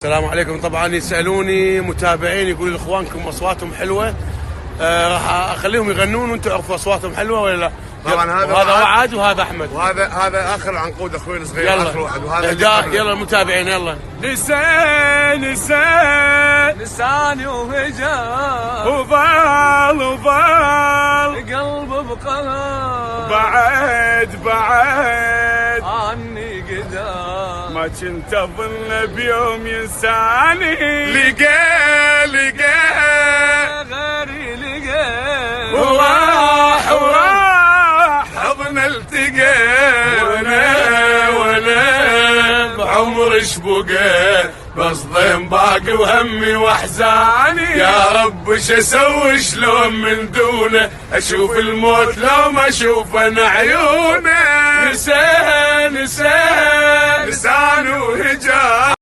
السلام عليكم. طبعا يسالوني متابعين يقولوا اخوانكم اصواتهم حلوه، راح اخليهم يغنون وانتم تعرفوا اصواتهم حلوه ولا لا؟ طبعا هذا وعد وهذا احمد، وهذا اخر عنقود اخوي الصغير. يلا اخر واحد، وهذا يلا المتابعين يلا. لساني وهجاء وظل قلب بقلب بعد عني قدام ما كنت اظن بيوم ينساني. لقى غيري لقى وراح حضن التقى وانا بعمر شبقى بس ضيم باقي وهمي واحزاني. يا رب ايش اسوي شلون من دونه اشوف الموت لو ما اشوف انا عيونه. لسان وهجاء